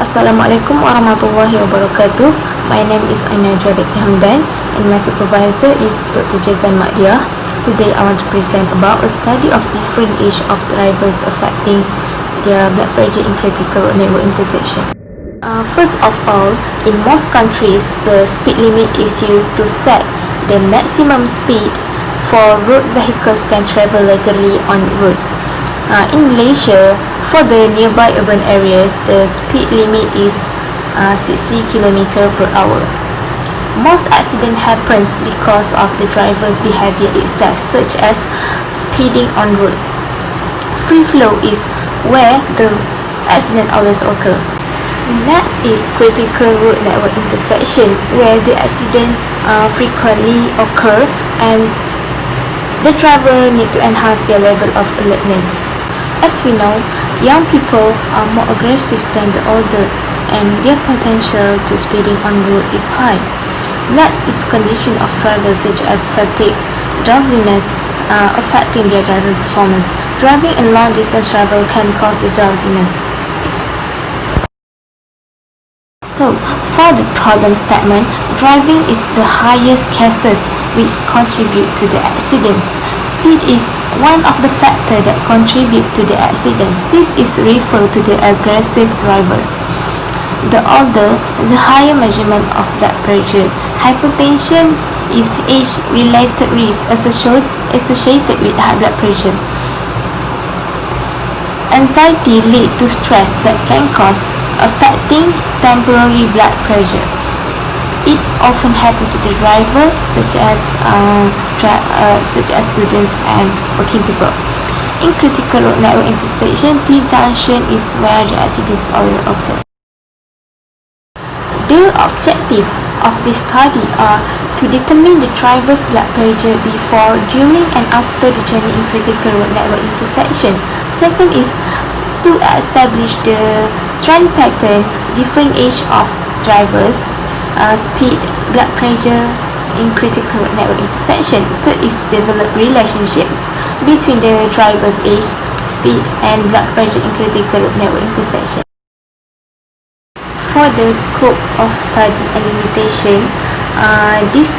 Assalamualaikum warahmatullahi wabarakatuh. My name is Uitm and my supervisor is Dr. Jezan Diah. Today I want to present about a study of different age of drivers affecting their blood pressure in critical road network intersection. First of all, in most countries, the speed limit is used to set the maximum speed for road vehicles can travel legally on road. In Malaysia, for the nearby urban areas, the speed limit is 60 km per hour. Most accident happens because of the driver's behavior itself, such as speeding on road. Free flow is where the accident always occur. Next is critical road network intersection, where the accident frequently occur and the driver need to enhance their level of alertness. As we know, young people are more aggressive than the older and their potential to speeding on road is high. Next is condition of drivers such as fatigue, drowsiness, affecting their driving performance. Driving in long distance travel can cause the drowsiness. So, for the problem statement, driving is the highest cases which contribute to the accidents. Speed is one of the factors that contribute to the accidents. This is referred to the aggressive drivers. The older, the higher measurement of blood pressure. Hypertension is age-related risk associated with high blood pressure. Anxiety leads to stress that can cause affecting temporary blood pressure. It often happens to the driver, such as students and working people. In critical road network intersection, T-junction is where the accidents always occur. The objective of this study are to determine the driver's blood pressure before, during and after the journey in critical road network intersection. Second is to establish the trend pattern, different age of drivers, speed, blood pressure in critical road network intersection. Third is to develop relationship between the driver's age, speed and blood pressure in critical road network intersection. For the scope of study and limitation, this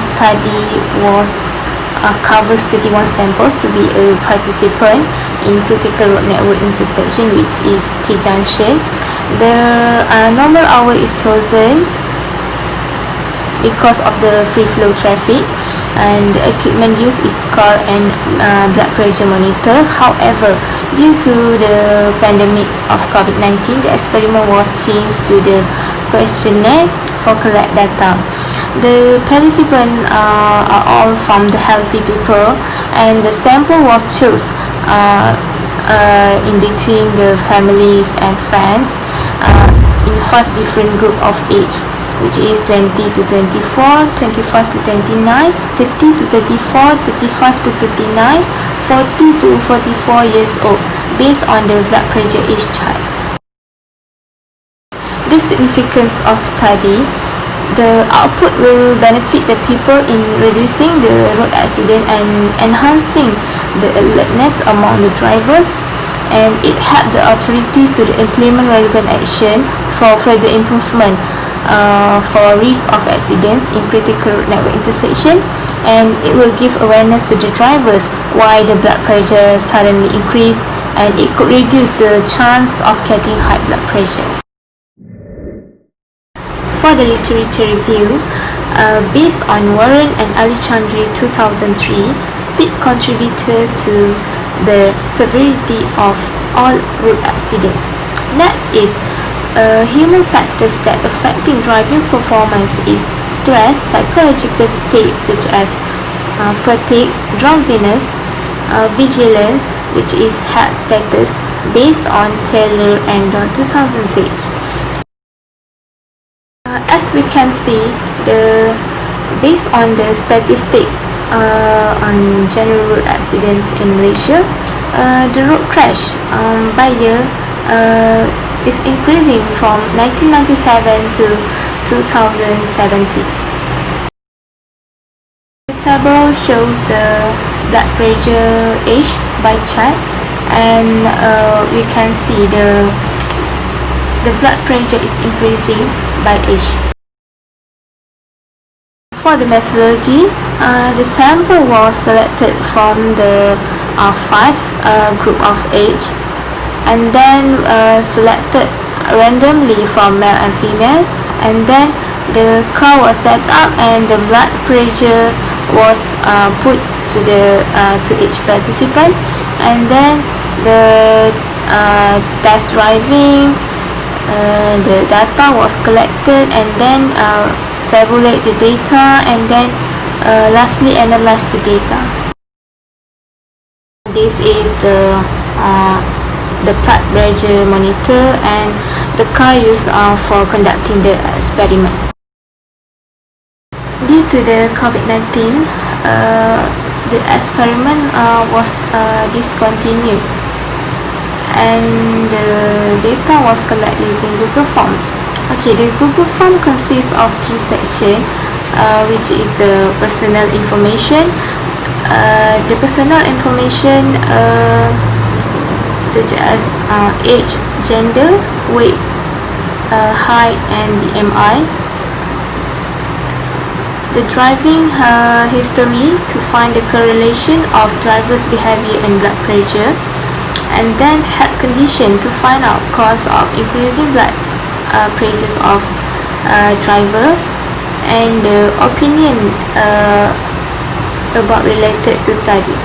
study covers 31 samples to be a participant in critical road network intersection, which is T-junction. The normal hour is chosen because of the free flow traffic, and the equipment used is car and blood pressure monitor. However, due to the pandemic of COVID-19, the experiment was changed to the questionnaire for collect data. The participants are all from the healthy people, and the sample was chosen in between the families and friends in 5 different group of age, which is 20 to 24, 25 to 29, 30 to 34, 35 to 39, 40 to 44 years old, based on the blood pressure age chart. The significance of study: the output will benefit the people in reducing the road accident and enhancing the alertness among the drivers, and it helped the authorities to implement relevant action for further improvement for risk of accidents in critical road network intersection, and it will give awareness to the drivers why the blood pressure suddenly increase, and it could reduce the chance of getting high blood pressure. For the literature review, based on Warren and Alexandre 2003, speed contributed to the severity of all road accidents. Next is human factors that affecting driving performance is stress, psychological states such as fatigue, drowsiness, vigilance, which is health status, based on Taylor and 2006. As we can see, based on the statistic on general road accidents in Malaysia, the road crash by year is increasing from 1997 to 2017. The table shows the blood pressure age by chart, and we can see the the blood pressure is increasing by age. For the methodology, the sample was selected from the 5 group of age, and then selected randomly from male and female, and then the car was set up and the blood pressure was put to each participant, and then the test driving, the data was collected, and then tabulate the data, and then lastly analyze the data. This is the blood pressure monitor and the car used for conducting the experiment. Due to the COVID-19, the experiment was discontinued, and the data was collected using Google Form. Okay, the Google Form consists of 3 sections, which is the personal information. The personal information such as age, gender, weight, height, and BMI. The driving history to find the correlation of driver's behavior and blood pressure, and then health condition to find out cause of increasing blood pressures of drivers, and the opinion about related to studies.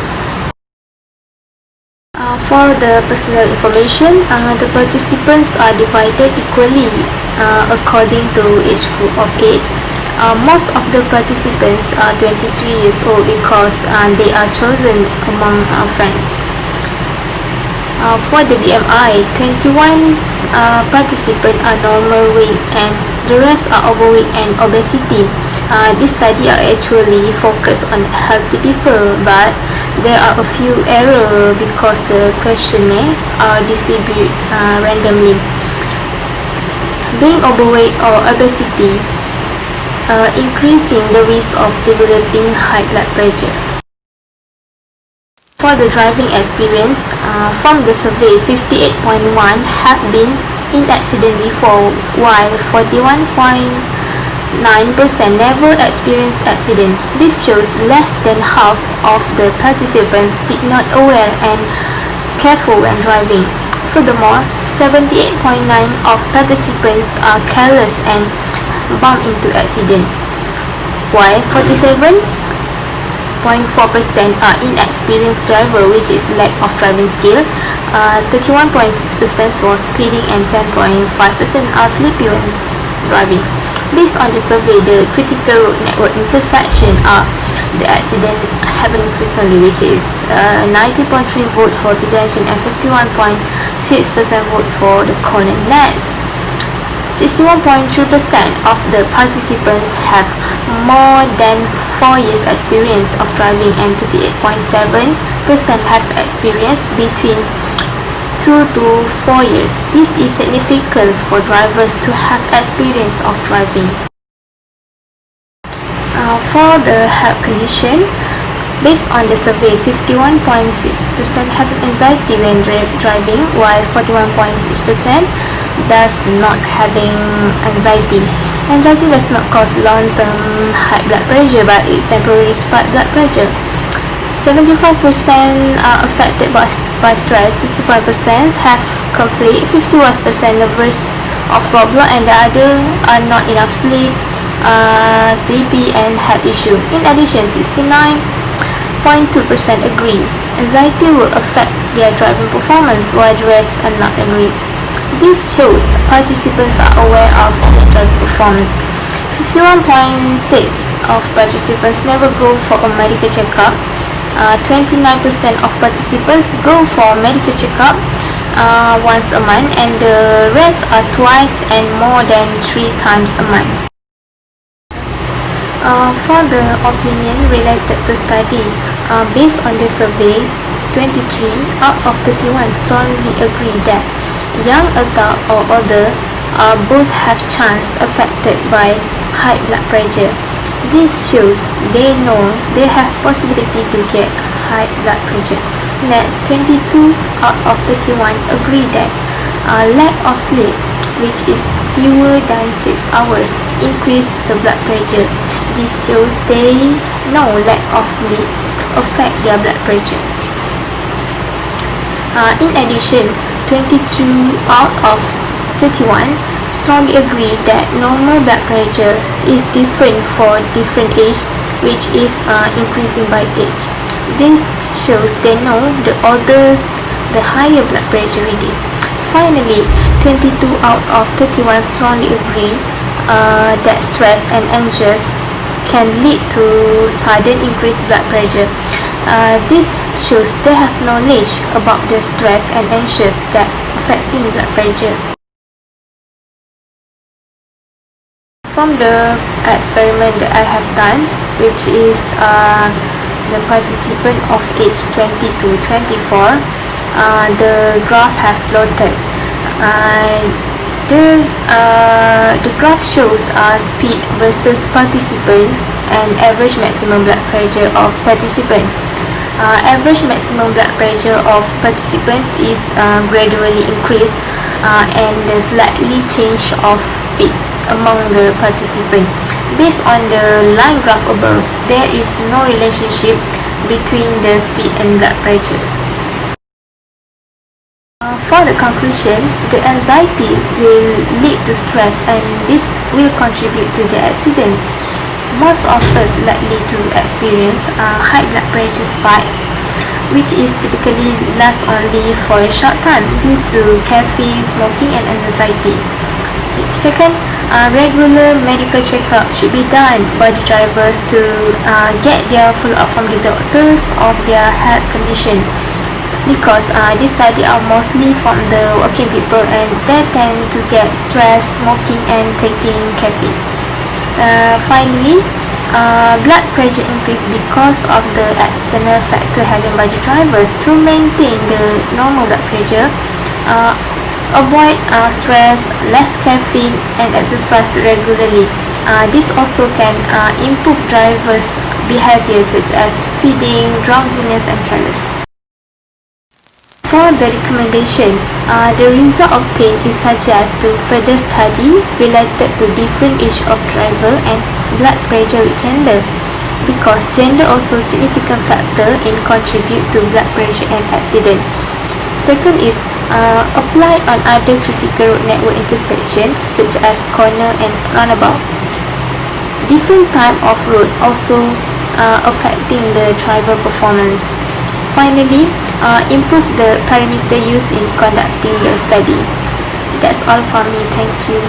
For the personal information, the participants are divided equally according to each group of age. Most of the participants are 23 years old because they are chosen among friends. For the BMI, 21 participants are normal weight and the rest are overweight and obesity. This study are actually focused on healthy people, but there are a few errors because the questionnaire are distributed randomly. Being overweight or obesity increasing the risk of developing high blood pressure. For the driving experience, from the survey, 58.1 have been in accident before, while 41.9% never experienced accident. This shows less than half of the participants did not aware and careful when driving. Furthermore, 78.9% of participants are careless and bump into accident, while 47.4% are inexperienced driver, which is lack of driving skill. 31.6% was speeding and 10.5% are sleepy when driving. Based on the survey, the critical road network intersection are the accident happening frequently, which is 90.3 vote for detention and 51.6% vote for the corner next. 61.2% of the participants have more than 4 years experience of driving, and 38.7% have experience between 2 to 4 years. This is significant for drivers to have experience of driving. For the health condition, based on the survey, 51.6% have anxiety when driving, while 41.6% does not having anxiety. Anxiety does not cause long-term high blood pressure, but it's temporary spike blood pressure. 75% are affected by stress, 65% have conflict, 51% nervous of problem, and the other are not enough sleep, sleepy, and health issue. In addition, 69.2% agree anxiety will affect their driving performance, while the rest are not agree. This shows participants are aware of their driving performance. 51.6% of participants never go for a medical checkup. 29% of participants go for medical checkup once a month, and the rest are twice and more than 3 times a month. For the opinion related to study, based on the survey, 23 out of 31 strongly agree that young adult or older both have chance affected by high blood pressure. This shows they know they have possibility to get high blood pressure. Next, 22 out of 31 agree that Lack of sleep, which is fewer than 6 hours, increase the blood pressure. This shows they know lack of sleep affect their blood pressure. In addition, 22 out of 31 strongly agree that normal blood pressure is different for different age, which is increasing by age. This shows they know the older the higher blood pressure reading. Finally, 22 out of 31 strongly agree that stress and anxious can lead to sudden increased blood pressure. This shows they have knowledge about the stress and anxious that affecting blood pressure. From the experiment that I have done, which is the participant of age 20 to 24, the graph have plotted. The graph shows speed versus participant and average maximum blood pressure of participant. Average maximum blood pressure of participants is gradually increased and the slightly change of speed among the participants. Based on the line graph above, there is no relationship between the speed and blood pressure. For the conclusion, the anxiety will lead to stress and this will contribute to the accidents. Most of us likely to experience high blood pressure spikes, which is typically last only for a short time due to caffeine, smoking and anxiety. Second, regular medical checkup should be done by the drivers to get their follow-up from the doctors of their health condition, because these studies are mostly from the working people and they tend to get stress, smoking and taking caffeine. Finally, blood pressure increase because of the external factor handled by the drivers. To maintain the normal blood pressure, avoid stress, less caffeine and exercise regularly. This also can improve drivers' behavior such as feeding, drowsiness and careless. For the recommendation, the result obtained is suggest to further study related to different age of driver and blood pressure with gender, because gender also significant factor in contribute to blood pressure and accident. Second is apply on other critical road network intersection such as corner and roundabout. Different type of road also affecting the driver performance. Finally, improve the parameter used in conducting your study. That's all from me. Thank you.